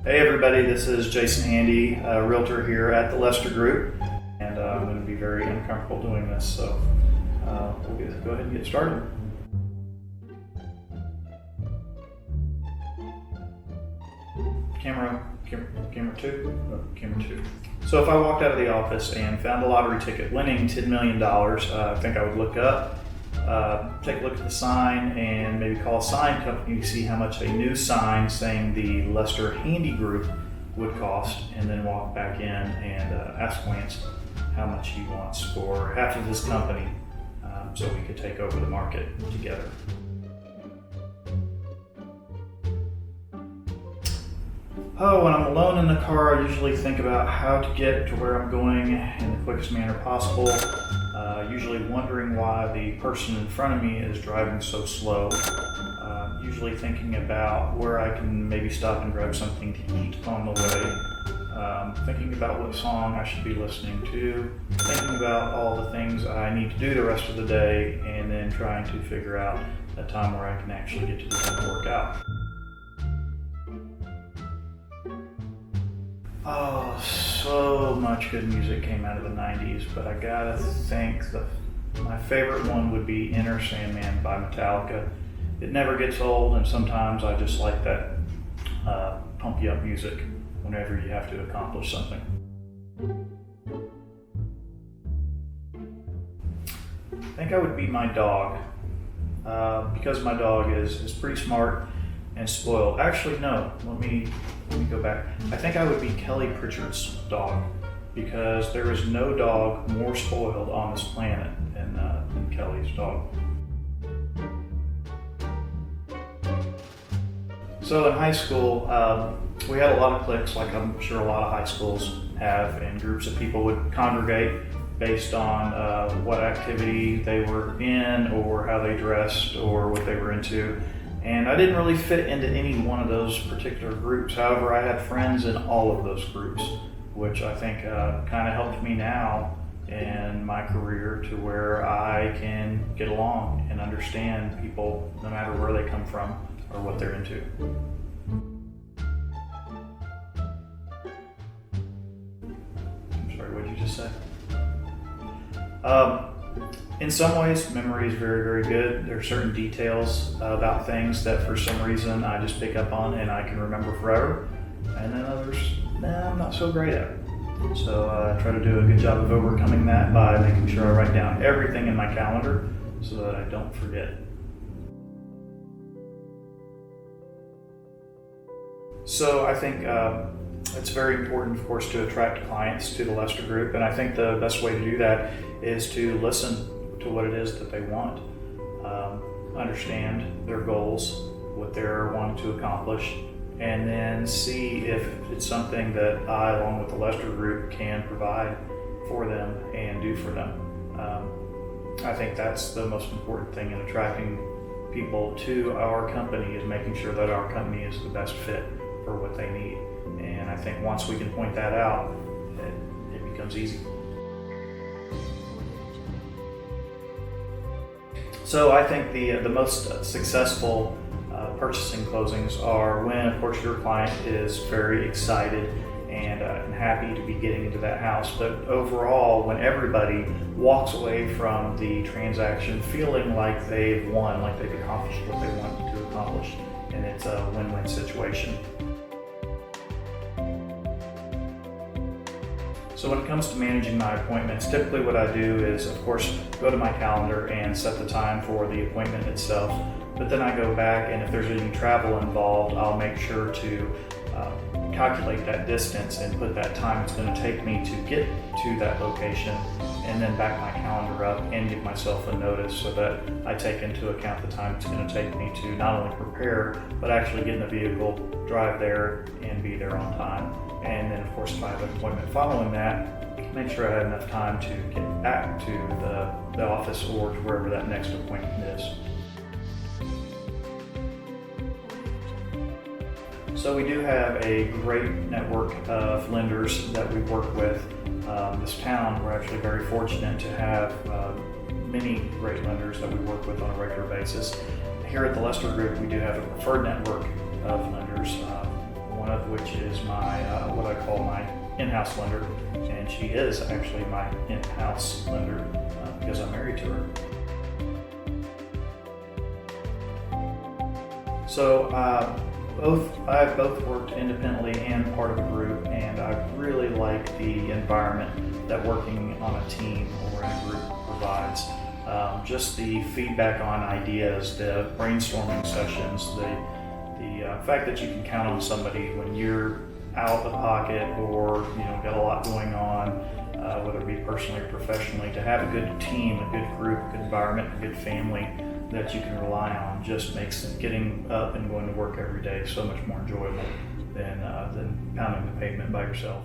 Hey everybody, this is Jason Handy, Realtor here at the Lester Group, and I'm going to be very uncomfortable doing this, so we'll go ahead and get started. Camera two. So if I walked out of the office and found a lottery ticket winning $10 million, I think I would look up, take a look at the sign, and maybe call a sign company to see how much a new sign saying the Lester Handy Group would cost, and then walk back in and ask Lance how much he wants for half of his company, so we could take over the market together. Oh, when I'm alone in the car, I usually think about how to get to where I'm going in the quickest manner possible. Usually wondering why the person in front of me is driving so slow. Usually thinking about where I can maybe stop and grab something to eat on the way. Thinking about what song I should be listening to. Thinking about all the things I need to do the rest of the day, and then trying to figure out a time where I can actually get to the gym and work out. Oh, so much good music came out of the 90s, but I gotta think my favorite one would be Enter Sandman by Metallica. It never gets old, and sometimes I just like that pump you up music whenever you have to accomplish something. I think I would be my dog, because my dog is pretty smart and spoiled. Actually, no, let me go back. I think I would be Kelly Pritchard's dog, because there is no dog more spoiled on this planet than Kelly's dog. So in high school, we had a lot of cliques, like I'm sure a lot of high schools have, and groups of people would congregate based on what activity they were in, or how they dressed, or what they were into. And I didn't really fit into any one of those particular groups. However, I had friends in all of those groups, which I think kind of helped me now in my career, to where I can get along and understand people no matter where they come from or what they're into. I'm sorry, what did you just say? In some ways, memory is very, very good. There are certain details about things that for some reason I just pick up on and I can remember forever. And then others, I'm not so great at. So I try to do a good job of overcoming that by making sure I write down everything in my calendar so that I don't forget. So I think it's very important, of course, to attract clients to the Lester Group. And I think the best way to do that is to listen to what it is that they want, understand their goals, what they're wanting to accomplish, and then see if it's something that I, along with the Lester Group, can provide for them and do for them. I think that's the most important thing in attracting people to our company, is making sure that our company is the best fit for what they need. And I think once we can point that out, it becomes easy. So I think the most successful purchasing closings are when, of course, your client is very excited and happy to be getting into that house. But overall, when everybody walks away from the transaction feeling like they've won, like they've accomplished what they wanted to accomplish, and it's a win-win situation. So when it comes to managing my appointments, typically what I do is, of course, go to my calendar and set the time for the appointment itself. But then I go back, and if there's any travel involved, I'll make sure to calculate that distance and put that time it's going to take me to get to that location, and then back my calendar up and give myself a notice so that I take into account the time it's going to take me to not only prepare, but actually get in the vehicle, drive there, and be there on time. And then, of course, if I have an appointment following that, make sure I have enough time to get back to the office or to wherever that next appointment is. So we do have a great network of lenders that we work with. This town, we're actually very fortunate to have many great lenders that we work with on a regular basis. Here at the Lester Group, we do have a preferred network of lenders. one of which is my what I call my in-house lender, and she is actually my in-house lender because I'm married to her. So I've both worked independently and part of a group, and I really like the environment that working on a team or in a group provides. Just the feedback on ideas, the brainstorming sessions, the fact that you can count on somebody when you're out of pocket or got a lot going on, whether it be personally or professionally, to have a good team, a good group, a good environment, a good family that you can rely on just makes getting up and going to work every day so much more enjoyable than pounding the pavement by yourself.